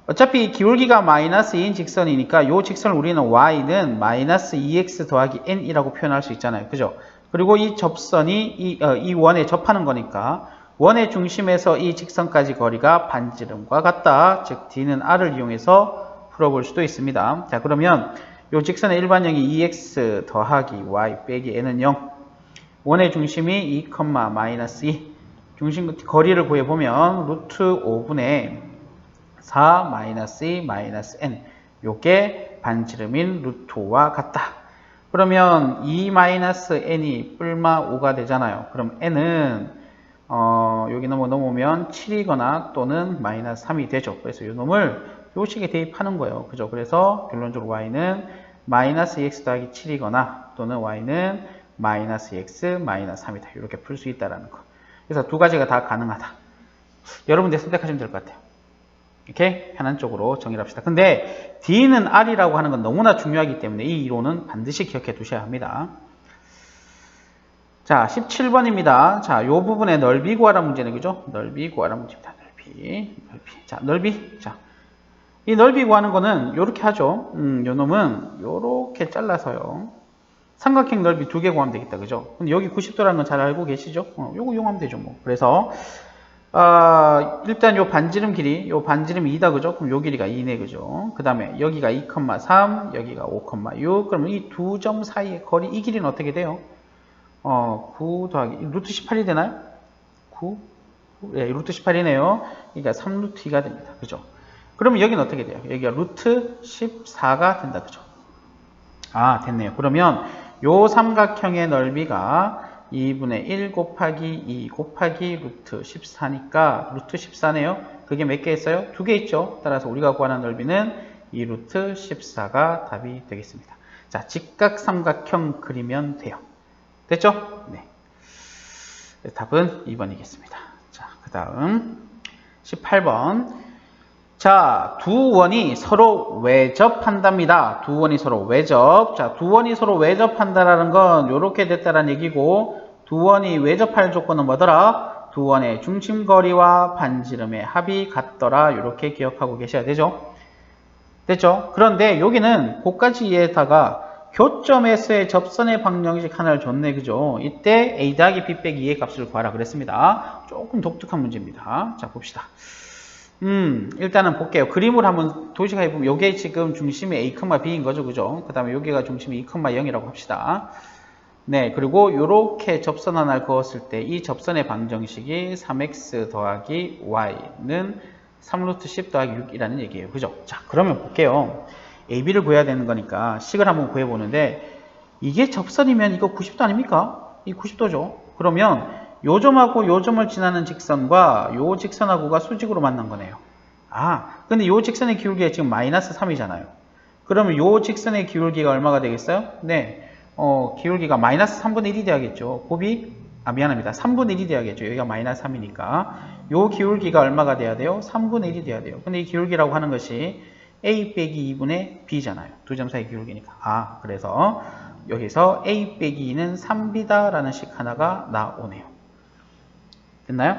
어차피 기울기가 마이너스 2인 직선이니까 이 직선을 우리는 y는 마이너스 2x 더하기 n이라고 표현할 수 있잖아요. 그죠? 그리고 이 접선이 이 원에 접하는 거니까 원의 중심에서 이 직선까지 거리가 반지름과 같다. 즉 d는 r을 이용해서 풀어볼 수도 있습니다. 자, 그러면 이 직선의 일반형이 2x 더하기 y 빼기 n은 0. 원의 중심이 2, 마이너스 2. 중심 거리를 구해보면 루트 5분의 4 마이너스 2 마이너스 n 요게 반지름인 루트 5와 같다. 그러면 2 마이너스 n이 뿔마 5가 되잖아요. 그럼 n은 여기 넘어오면 7이거나 또는 마이너스 3이 되죠. 그래서 요 놈을 요 식에 대입하는 거예요. 그죠? 그래서 결론적으로 y는 마이너스 2x 더하기 7이거나 또는 y는 마이너스 2x 마이너스 3이다. 이렇게 풀 수 있다라는 거. 그래서 두 가지가 다 가능하다. 여러분들 선택하시면 될 것 같아요. 이렇게 편한 쪽으로 정의를 합시다. 근데 D는 R이라고 하는 건 너무나 중요하기 때문에 이 이론은 반드시 기억해 두셔야 합니다. 자, 17번입니다. 자, 요 부분의 넓이 구하라 문제는 그죠? 넓이 구하라 문제입니다. 넓이. 자, 넓이. 자, 이 넓이 구하는 거는 요렇게 하죠. 요 놈은 요렇게 잘라서요. 삼각형 넓이 2개 구하면 되겠다. 그죠? 근데 여기 90도라는 건 잘 알고 계시죠? 요거 이용하면 되죠, 뭐. 그래서 일단 요 반지름 길이, 요 반지름이 2다, 그죠? 그럼 요 길이가 2네, 그죠? 그 다음에 여기가 2,3, 여기가 5,6. 그러면 이 두 점 사이의 거리, 이 길이는 어떻게 돼요? 9 더하기, 루트 18이 되나요? 9? 예, 루트 18이네요. 그러니까 3루트 2가 됩니다. 그죠? 그러면 여기는 어떻게 돼요? 여기가 루트 14가 된다, 그죠? 아, 됐네요. 그러면 요 삼각형의 넓이가 2분의 1 곱하기 2 곱하기 루트 14니까 루트 14네요. 그게 몇 개 있어요? 2개 있죠. 따라서 우리가 구하는 넓이는 2 루트 14가 답이 되겠습니다. 자, 직각삼각형 그리면 돼요. 됐죠? 네. 답은 2번이겠습니다. 자, 그 다음 18번. 자, 두 원이 서로 외접한답니다. 두 원이 서로 외접. 자, 두 원이 서로 외접한다라는 건 이렇게 됐다라는 얘기고, 두 원이 외접할 조건은 뭐더라? 두 원의 중심거리와 반지름의 합이 같더라. 이렇게 기억하고 계셔야 되죠. 됐죠? 그런데 여기는 그까지에다가 교점에서의 접선의 방정식 하나를 줬네. 그죠? 이때 a 더하기 b 빼기 2의 값을 구하라 그랬습니다. 조금 독특한 문제입니다. 자, 봅시다. 일단은 볼게요. 그림을 한번 도식해 보면 요게 지금 중심이 a, b인 거죠. 그죠? 그 다음에 여기가 중심이 2, 0이라고 합시다. 네, 그리고 요렇게 접선 하나를 그었을 때 이 접선의 방정식이 3x 더하기 y는 3루트 10 더하기 6이라는 얘기예요. 그죠? 자, 그러면 볼게요. AB를 구해야 되는 거니까 식을 한번 구해보는데 이게 접선이면 이거 90도 아닙니까? 이 90도죠. 그러면 요 점하고 요 점을 지나는 직선과 요 직선하고가 수직으로 만난 거네요. 아, 근데 요 직선의 기울기가 지금 마이너스 3이잖아요. 그러면 요 직선의 기울기가 얼마가 되겠어요? 네. 기울기가 마이너스 3분의 1이 돼야겠죠. 곱이, 미안합니다. 3분의 1이 돼야겠죠. 여기가 마이너스 3이니까. 요 기울기가 얼마가 돼야 돼요? 3분의 1이 돼야 돼요. 근데 이 기울기라고 하는 것이 a 빼기 2분의 b잖아요. 두 점 사이 기울기니까. 그래서 여기서 a 빼기 2는 3b다 라는 식 하나가 나오네요. 됐나요?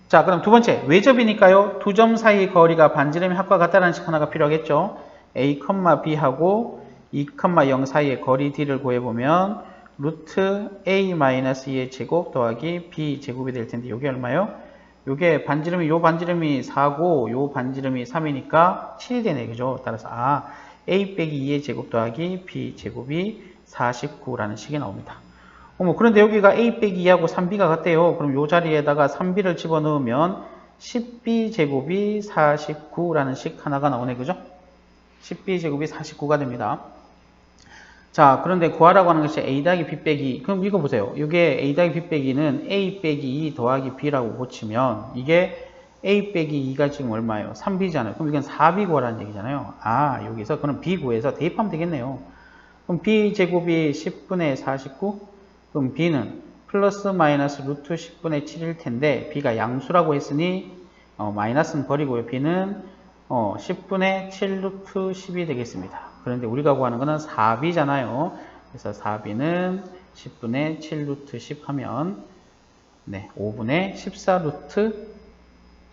자, 그럼 두 번째. 외접이니까요. 두 점 사이 거리가 반지름의 합과 같다라는 식 하나가 필요하겠죠. a, b하고 2,0 사이의 거리 d를 구해보면 루트 a-2의 제곱 더하기 b 제곱이 될 텐데 이게 얼마요? 요게 반지름이 요 반지름이 4고 요 반지름이 3이니까 7이 되네. 그죠? 따라서 a 빼기 2의 제곱 더하기 b 제곱이 49라는 식이 나옵니다. 그런데 여기가 a 빼기 2하고 3b가 같대요. 그럼 요 자리에다가 3b를 집어넣으면 10b 제곱이 49라는 식 하나가 나오네. 그죠? 10b 제곱이 49가 됩니다. 자, 그런데 구하라고 하는 것이 a 더하기 b 빼기, 그럼 이거 보세요. 이게 a 더하기 b 빼기는 a 빼기 2 더하기 b라고 고치면 이게 a 빼기 2가 지금 얼마예요? 3b잖아요. 그럼 이건 4b 구하라는 얘기잖아요. 여기서 그럼 b 구해서 대입하면 되겠네요. 그럼 b 제곱이 10분의 49, 그럼 b는 플러스 마이너스 루트 10분의 7일 텐데 b가 양수라고 했으니 마이너스는 버리고요. b는 10분의 7 루트 10이 되겠습니다. 그런데 우리가 구하는 거는 4b잖아요. 그래서 4b는 10분의 7 루트 10 하면 5분의 14 루트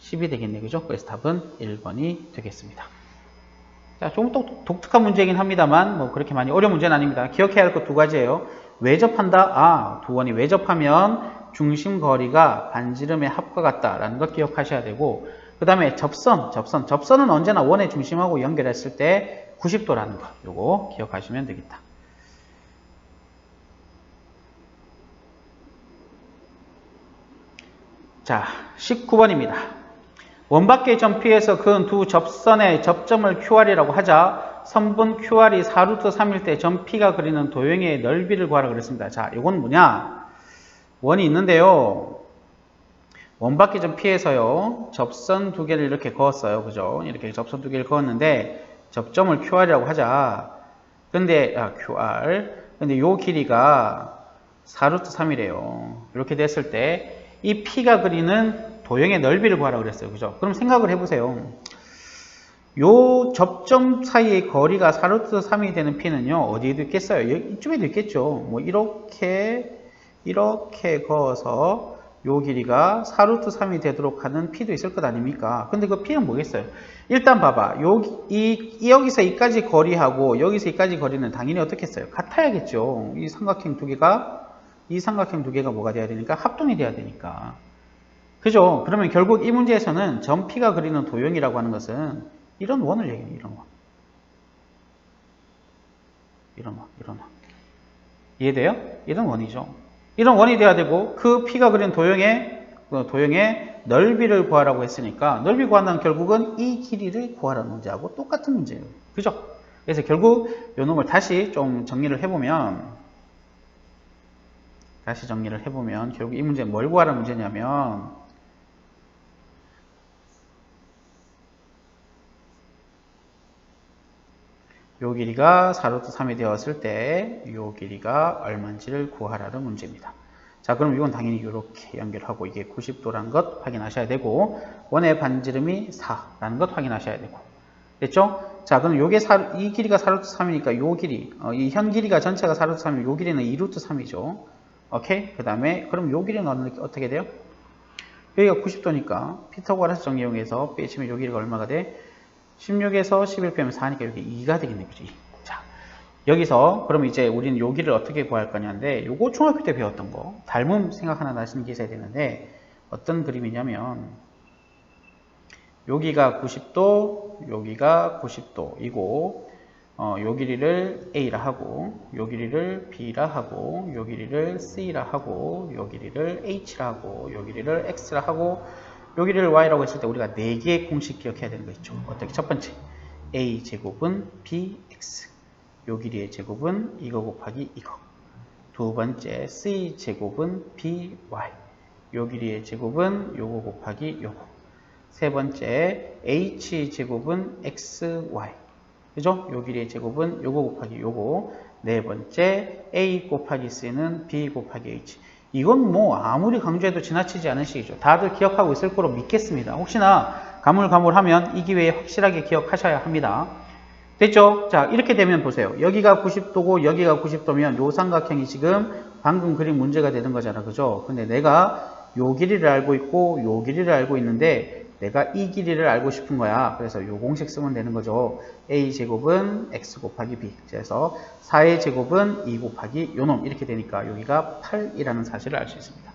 10이 되겠네요. 그죠? 그래서 답은 1번이 되겠습니다. 자, 조금 또 독특한 문제이긴 합니다만 뭐 그렇게 많이 어려운 문제는 아닙니다. 기억해야 할 것 두 가지예요. 외접한다. 두 원이 외접하면 중심 거리가 반지름의 합과 같다라는 것 기억하셔야 되고, 그 다음에 접선은 언제나 원의 중심하고 연결했을 때 90도라는 거, 요거 기억하시면 되겠다. 자, 19번입니다. 원밖의 점 P에서 그은 두 접선의 접점을 QR이라고 하자 선분 QR이 4루트 3일 때 점 P가 그리는 도형의 넓이를 구하라 그랬습니다. 자, 이건 뭐냐? 원이 있는데요. 원밖의 점 P에서요. 접선 두 개를 이렇게 그었어요. 그죠? 이렇게 접선 두 개를 그었는데 접점을 QR이라고 하자. 근데 QR. 근데 요 길이가 4루트 3이래요. 이렇게 됐을 때 이 P가 그리는 도형의 넓이를 구하라고 그랬어요. 그죠? 그럼 생각을 해보세요. 요 접점 사이의 거리가 4루트 3이 되는 P는요. 어디에도 있겠어요? 이쪽에도 있겠죠. 뭐 이렇게 그어서 요 길이가 4루트 3이 되도록 하는 P도 있을 것 아닙니까? 근데 그 P는 뭐겠어요? 일단 봐봐. 여기서 이까지 거리하고 여기서 이까지 거리는 당연히 어떻게 했어요? 같아야겠죠. 이 삼각형 두 개가 뭐가 돼야 되니까? 합동이 돼야 되니까. 그죠? 그러면 결국 이 문제에서는 점 P가 그리는 도형이라고 하는 것은 이런 원을 얘기해요. 이런 원. 이해돼요? 이런 원이죠. 이런 원이 돼야 되고 그 P가 그린 도형의 넓이를 구하라고 했으니까 넓이 구한다는 결국은 이 길이를 구하라는 문제하고 똑같은 문제예요. 그죠? 그래서 결국 이 놈을 다시 좀 정리를 해보면 결국 이 문제는 뭘 구하라는 문제냐면 요 길이가 4루트 3이 되었을 때 요 길이가 얼마인지를 구하라는 문제입니다. 자, 그럼 이건 당연히 이렇게 연결하고 이게 90도라는 것 확인하셔야 되고 원의 반지름이 4라는 것 확인하셔야 되고 됐죠? 자, 그럼 이 길이가 4루트 3이니까 요 길이 이 현 길이가 전체가 4루트 3이면 요 길이는 2루트 3이죠. 오케이? 그 다음에 그럼 요 길이는 어떻게 돼요? 여기가 90도니까 피타고라스 정리 이용해서 빼시면 요 길이가 얼마가 돼? 16에서 11 빼면 4니까 여기 2가 되겠네. 그죠? 자, 여기서 그럼 이제 우리는 여기를 어떻게 구할 거냐인데 요거 중학교 때 배웠던 거 닮음 생각 하나 나시는 게 있어야 되는데 어떤 그림이냐면 여기가 90도 여기가 90도이고 요 길이를 A라 하고 요 길이를 B라 하고 요 길이를 C라 하고 요 길이를 H라 하고 요 길이를 X라 하고 요 길이를 Y라고 했을 때 우리가 4개의 공식 기억해야 되는 거 있죠. 어떻게? 첫 번째 A 제곱은 BX 요 길이의 제곱은 이거 곱하기 이거. 두 번째 C 제곱은 BY 요 길이의 제곱은 요거 곱하기 요거. 세 번째 H 제곱은 XY 그죠? 요 길이의 제곱은 요거 곱하기 요거. 네 번째 A 곱하기 C는 B 곱하기 H. 이건 뭐 아무리 강조해도 지나치지 않은 식이죠. 다들 기억하고 있을 거로 믿겠습니다. 혹시나 가물가물하면 이 기회에 확실하게 기억하셔야 합니다. 됐죠? 자, 이렇게 되면 보세요. 여기가 90도고 여기가 90도면 요 삼각형이 지금 방금 그린 문제가 되는 거잖아. 그죠? 근데 내가 요 길이를 알고 있고 요 길이를 알고 있는데 내가 이 길이를 알고 싶은 거야. 그래서 요 공식 쓰면 되는 거죠. A제곱은 X 곱하기 B. 그래서 4의 제곱은 2 곱하기 요놈. 이렇게 되니까 여기가 8이라는 사실을 알 수 있습니다.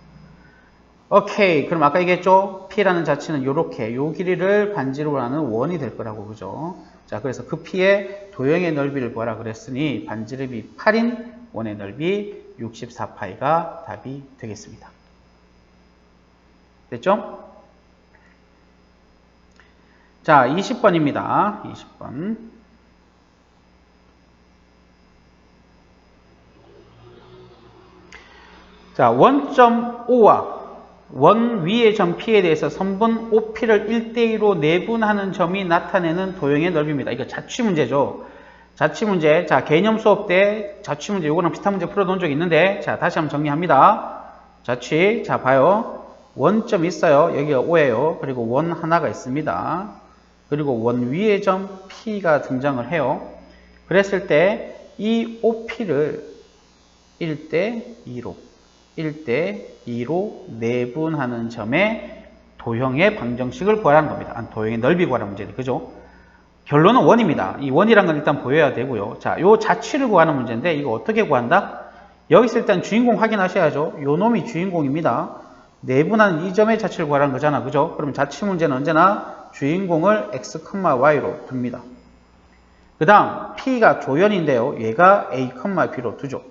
오케이. 그럼 아까 얘기했죠? P라는 자체는 요렇게 요 길이를 반지로 하는 원이 될 거라고. 그죠? 자, 그래서 그 P의 도형의 넓이를 구하라 그랬으니 반지름이 8인 원의 넓이 64파이가 답이 되겠습니다. 됐죠? 자, 20번입니다. 20번. 자, 원점 O와 원 위의 점 P에 대해서 선분 OP를 1대2로 내분하는 점이 나타내는 도형의 넓이입니다. 이거 자취문제죠. 자취문제. 자, 개념 수업 때 자취문제 요거랑 비슷한 문제 풀어놓은 적이 있는데, 자, 다시 한번 정리합니다. 자취. 자, 봐요. 원점 있어요. 여기가 O예요. 그리고 원 하나가 있습니다. 그리고 원 위의 점 P가 등장을 해요. 그랬을 때 이 OP를 1대2로 내분하는 점의 도형의 방정식을 구하라는 겁니다. 도형의 넓이 구하라는 문제죠. 그죠? 결론은 원입니다. 이 원이란 건 일단 보여야 되고요. 자, 요 자취를 구하는 문제인데 이거 어떻게 구한다? 여기서 일단 주인공 확인하셔야죠. 요 놈이 주인공입니다. 내분하는 이 점의 자취를 구하라는 거잖아. 그죠? 그럼 자취 문제는 언제나 주인공을 x, y로 둡니다. 그 다음 P가 조연인데요. 얘가 a, b로 두죠.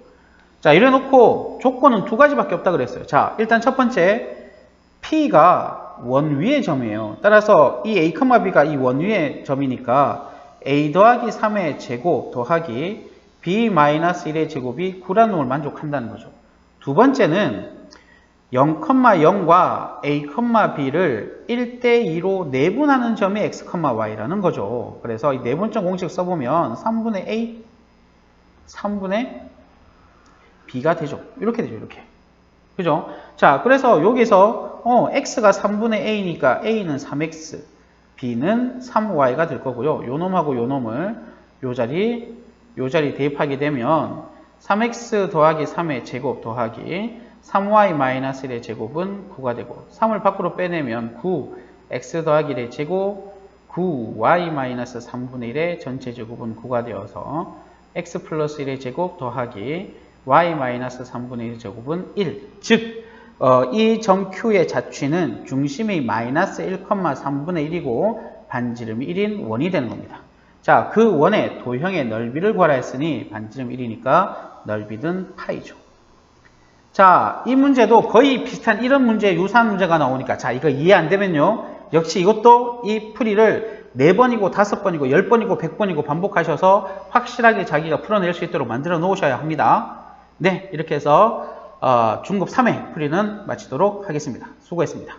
자, 이래놓고 조건은 두 가지밖에 없다 그랬어요. 자, 일단 첫 번째 P가 원 위의 점이에요. 따라서 이 a, b가 이 원 위의 점이니까 a 더하기 3의 제곱 더하기 b-1의 제곱이 9라는 놈을 만족한다는 거죠. 두 번째는 0,0과 a, b를 1대2로 내분하는 점이 x, y라는 거죠. 그래서 이 내분점 공식 써보면 3분의 a, 3분의 b가 되죠. 이렇게 되죠. 이렇게. 그죠? 자, 그래서 여기서 x가 3분의 a니까 a는 3x, b는 3y가 될 거고요. 요 놈하고 요 놈을 요 자리 대입하게 되면 3x 더하기 3의 제곱 더하기 3y-1의 제곱은 9가 되고 3을 밖으로 빼내면 9, x 더하기 1의 제곱 9y-3분의 1의 전체 제곱은 9가 되어서 x 플러스 1의 제곱 더하기 y-3분의 1의 제곱은 1. 즉, 이 점 Q의 자취는 중심이 마이너스 1,3분의 1이고 반지름이 1인 원이 되는 겁니다. 자, 그 원의 도형의 넓이를 구하라 했으니 반지름 1이니까 넓이는 파이죠. 자, 이 문제도 거의 비슷한 이런 문제, 유사한 문제가 나오니까 자, 이거 이해 안 되면요. 역시 이것도 이 풀이를 4번이고 5번이고 10번이고 100번이고 반복하셔서 확실하게 자기가 풀어낼 수 있도록 만들어 놓으셔야 합니다. 네, 이렇게 해서 중급 3회 풀이는 마치도록 하겠습니다. 수고했습니다.